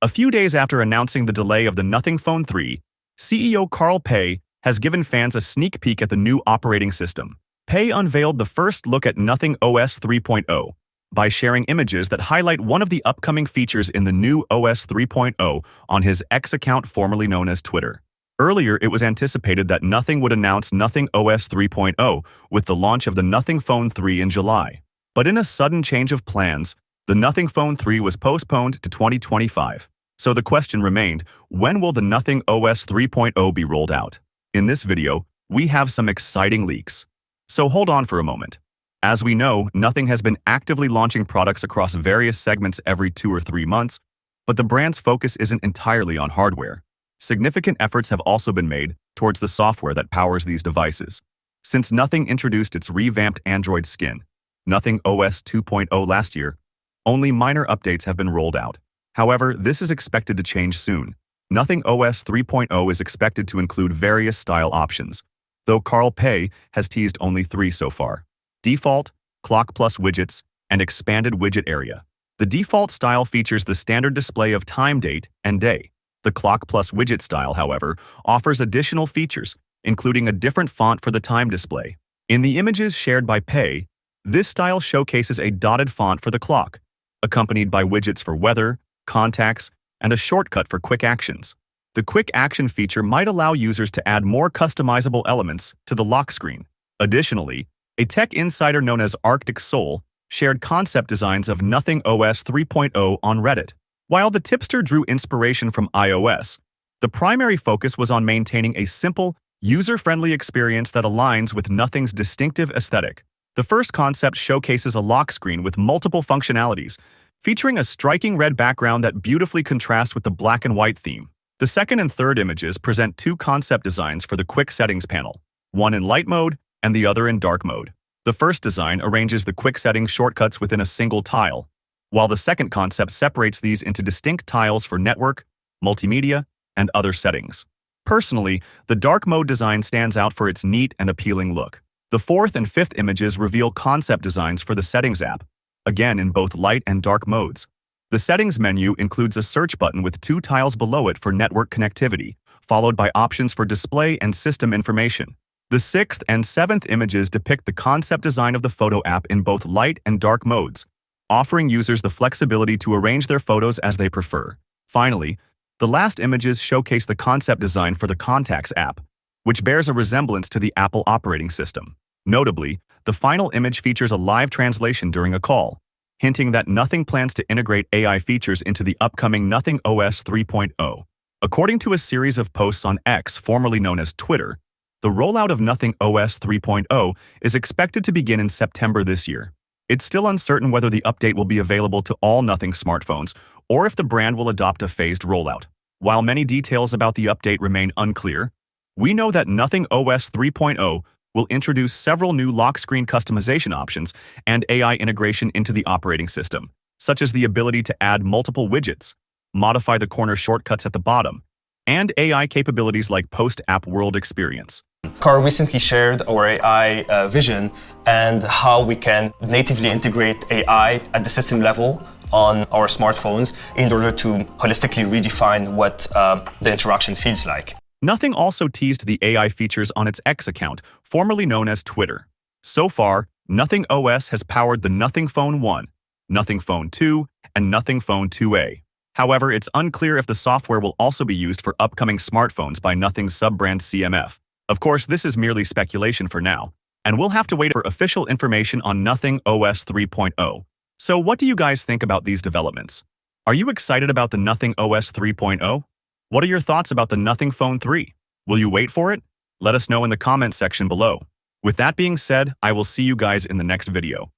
A few days after announcing the delay of the Nothing Phone 3, CEO Carl Pei has given fans a sneak peek at the new operating system. Pei unveiled the first look at Nothing OS 3.0 by sharing images that highlight one of the upcoming features in the new OS 3.0 on his X account formerly known as Twitter. Earlier, it was anticipated that Nothing would announce Nothing OS 3.0 with the launch of the Nothing Phone 3 in July. But in a sudden change of plans, the Nothing Phone 3 was postponed to 2025. So the question remained, when will the Nothing OS 3.0 be rolled out? In this video, we have some exciting leaks. So hold on for a moment. As we know, Nothing has been actively launching products across various segments every 2 or 3 months, but the brand's focus isn't entirely on hardware. Significant efforts have also been made towards the software that powers these devices. Since Nothing introduced its revamped Android skin, Nothing OS 2.0 last year, only minor updates have been rolled out. However, this is expected to change soon. Nothing OS 3.0 is expected to include various style options, though Carl Pei has teased only 3 so far: default, clock plus widgets, and expanded widget area. The default style features the standard display of time, date, and day. The clock plus widget style, however, offers additional features, including a different font for the time display. In the images shared by Pei, this style showcases a dotted font for the clock, accompanied by widgets for weather, contacts, and a shortcut for quick actions. The quick action feature might allow users to add more customizable elements to the lock screen. Additionally, a tech insider known as Arctic Soul shared concept designs of Nothing OS 3.0 on Reddit. While the tipster drew inspiration from iOS, the primary focus was on maintaining a simple, user-friendly experience that aligns with Nothing's distinctive aesthetic. The first concept showcases a lock screen with multiple functionalities, featuring a striking red background that beautifully contrasts with the black and white theme. The second and third images present 2 concept designs for the quick settings panel, one in light mode and the other in dark mode. The first design arranges the quick settings shortcuts within a single tile, while the second concept separates these into distinct tiles for network, multimedia, and other settings. Personally, the dark mode design stands out for its neat and appealing look. The fourth and fifth images reveal concept designs for the Settings app, again in both light and dark modes. The Settings menu includes a search button with 2 tiles below it for network connectivity, followed by options for display and system information. The sixth and seventh images depict the concept design of the Photo app in both light and dark modes, offering users the flexibility to arrange their photos as they prefer. Finally, the last images showcase the concept design for the Contacts app, which bears a resemblance to the Apple operating system. Notably, the final image features a live translation during a call, hinting that Nothing plans to integrate AI features into the upcoming Nothing OS 3.0. According to a series of posts on X, formerly known as Twitter, the rollout of Nothing OS 3.0 is expected to begin in September this year. It's still uncertain whether the update will be available to all Nothing smartphones or if the brand will adopt a phased rollout. While many details about the update remain unclear, we know that Nothing OS 3.0 will introduce several new lock screen customization options and AI integration into the operating system, such as the ability to add multiple widgets, modify the corner shortcuts at the bottom, and AI capabilities like post-app world experience. Carl recently shared our AI vision and how we can natively integrate AI at the system level on our smartphones in order to holistically redefine what the interaction feels like. Nothing also teased the AI features on its X account, formerly known as Twitter. So far, Nothing OS has powered the Nothing Phone 1, Nothing Phone 2, and Nothing Phone 2A. However, it's unclear if the software will also be used for upcoming smartphones by Nothing's sub-brand CMF. Of course, this is merely speculation for now, and we'll have to wait for official information on Nothing OS 3.0. So what do you guys think about these developments? Are you excited about the Nothing OS 3.0? What are your thoughts about the Nothing Phone 3? Will you wait for it? Let us know in the comment section below. With that being said, I will see you guys in the next video.